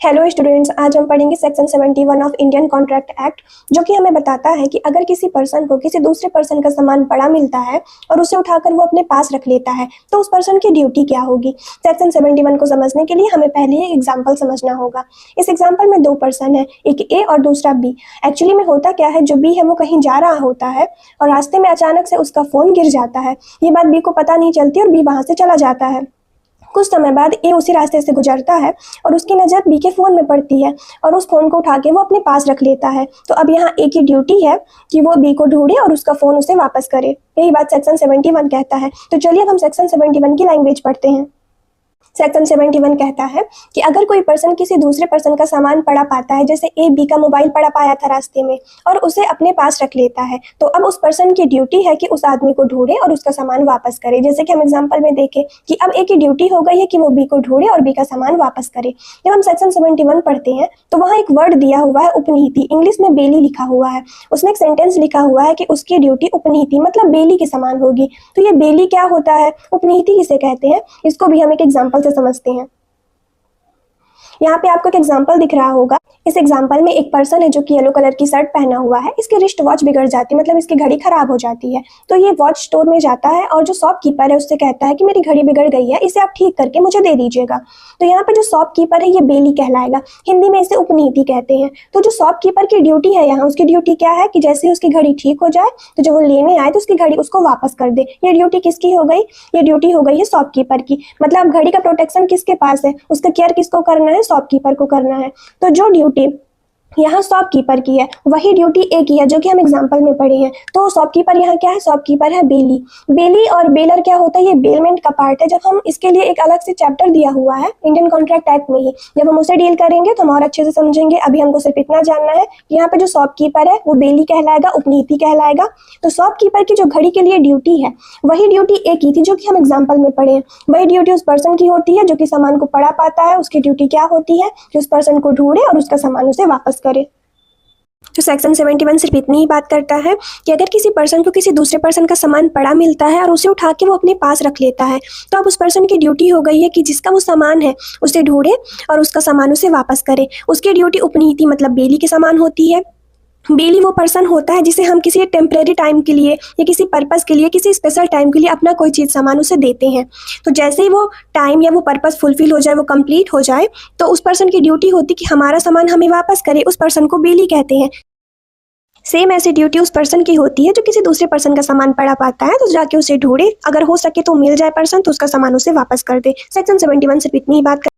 Hello students, आज हम पढ़ेंगे section 71 of Indian contract act, जो कि हमें बताता है कि अगर किसी पर्सन को किसी दूसरे पर्सन का सामान पड़ा मिलता है और उसे उठाकर वो अपने पास रख लेता है तो उस पर्सन की ड्यूटी क्या होगी। सेक्शन 71 को समझने के लिए हमें पहले एक एग्जाम्पल समझना होगा। इस एग्जाम्पल में दो पर्सन है, एक ए और दूसरा बी। एक्चुअली में होता क्या है, जो बी है वो कहीं जा रहा होता है और रास्ते में अचानक से उसका फोन गिर जाता है। ये बात बी को पता नहीं चलती और बी वहां से चला जाता है। कुछ समय बाद ए उसी रास्ते से गुजरता है और उसकी नज़र बी के फ़ोन में पड़ती है और उस फ़ोन को उठा के वो अपने पास रख लेता है। तो अब यहाँ ए की ड्यूटी है कि वो बी को ढूंढे और उसका फ़ोन उसे वापस करे। यही बात सेक्शन 71 कहता है। तो चलिए अब हम सेक्शन 71 की लैंग्वेज पढ़ते हैं। सेक्शन 71 कहता है कि अगर कोई पर्सन किसी दूसरे पर्सन का सामान पड़ा पाता है, जैसे ए बी का मोबाइल पड़ा पाया था रास्ते में और उसे अपने पास रख लेता है, तो अब उस पर्सन की ड्यूटी है कि उस आदमी को ढूंढे और उसका सामान वापस करे। जैसे कि हम एग्जांपल में देखें कि अब ए की ड्यूटी हो गई है कि वो बी को ढूंढे और बी का सामान वापस करे। जब हम सेक्शन 71 पढ़ते हैं तो वहाँ एक वर्ड दिया हुआ है उपनीति, इंग्लिश में बेली लिखा हुआ है। उसमें एक सेंटेंस लिखा हुआ है कि उसकी ड्यूटी उपनीति मतलब बेली के समान होगी। तो ये बेली क्या होता है, उपनीति किसे कहते हैं, इसको भी हम एक एग्जाम्पल से समझते हैं। यहाँ पे आपको एक एग्जाम्पल दिख रहा होगा। इस एग्जाम्पल में एक पर्सन है जो कि येलो कलर की शर्ट पहना हुआ है। इसकी रिस्ट वॉच बिगड़ जाती है, मतलब इसकी घड़ी खराब हो जाती है। तो ये वॉच स्टोर में जाता है और जो शॉपकीपर है उससे कहता है कि मेरी घड़ी बिगड़ गई है, इसे आप ठीक करके मुझे दे दीजिएगा। तो यहाँ पे जो शॉपकीपर है ये बेली कहलाएगा, हिंदी में इसे उपनीति कहते हैं। तो जो शॉपकीपर की ड्यूटी है यहाँ, उसकी ड्यूटी क्या है कि जैसे ही उसकी घड़ी ठीक हो जाए तो जब वो लेने आए तो उसकी घड़ी उसको वापस कर दे। ये ड्यूटी किसकी हो गई, ये ड्यूटी हो गई है शॉपकीपर की। मतलब घड़ी का प्रोटेक्शन किसके पास है, उसका केयर किसको करना है, शॉपकीपर को करना है। तो जो ड्यूटी यहाँ शॉपकीपर की है वही ड्यूटी ए की है, जो कि हम एग्जांपल में पढ़े हैं। तो शॉपकीपर यहाँ क्या है, शॉपकीपर है बेली। बेली और बेलर क्या होता है, ये बेलमेंट का पार्ट है। जब हम इसके लिए एक अलग से चैप्टर दिया हुआ है इंडियन कॉन्ट्रैक्ट एक्ट में ही, जब हम उसे डील करेंगे तो हम और अच्छे से समझेंगे। अभी हमको सिर्फ इतना जानना है कि यहाँ पे जो शॉपकीपर है वो बेली कहलाएगा, उपनीति कहलाएगा। तो शॉपकीपर की जो घड़ी के लिए ड्यूटी है वही ड्यूटी ए की थी, जो कि हम एग्जाम्पल में पढ़े हैं। वही ड्यूटी उस पर्सन की होती है जो कि सामान को पड़ा पाता है। उसकी ड्यूटी क्या होती है कि उस पर्सन को ढूंढे और उसका सामान उसे वापस करे। तो सेक्शन 71 सिर्फ इतनी ही बात करता है कि अगर किसी पर्सन को किसी दूसरे पर्सन का सामान पड़ा मिलता है और उसे उठा के वो अपने पास रख लेता है, तो अब उस पर्सन की ड्यूटी हो गई है कि जिसका वो सामान है उसे ढूंढे और उसका सामान उसे वापस करे। उसकी ड्यूटी उपनीति मतलब बेली के समान होती है। बेली वो पर्सन होता है जिसे हम किसी टेम्परेरी टाइम के लिए या किसी पर्पस के लिए, किसी स्पेशल टाइम के लिए अपना कोई चीज़ सामान उसे देते हैं। तो जैसे ही वो टाइम या वो पर्पस फुलफिल हो जाए, वो कंप्लीट हो जाए, तो उस पर्सन की ड्यूटी होती कि हमारा सामान हमें वापस करे। उस पर्सन को बेली कहते हैं। सेम ऐसी ड्यूटी उस पर्सन की होती है जो किसी दूसरे पर्सन का सामान पड़ा पाता है, तो जाके उसे ढूंढे, अगर हो सके तो मिल जाए पर्सन तो उसका सामान उसे वापस कर दे। सेक्शन 71 सिर्फ इतनी ही बात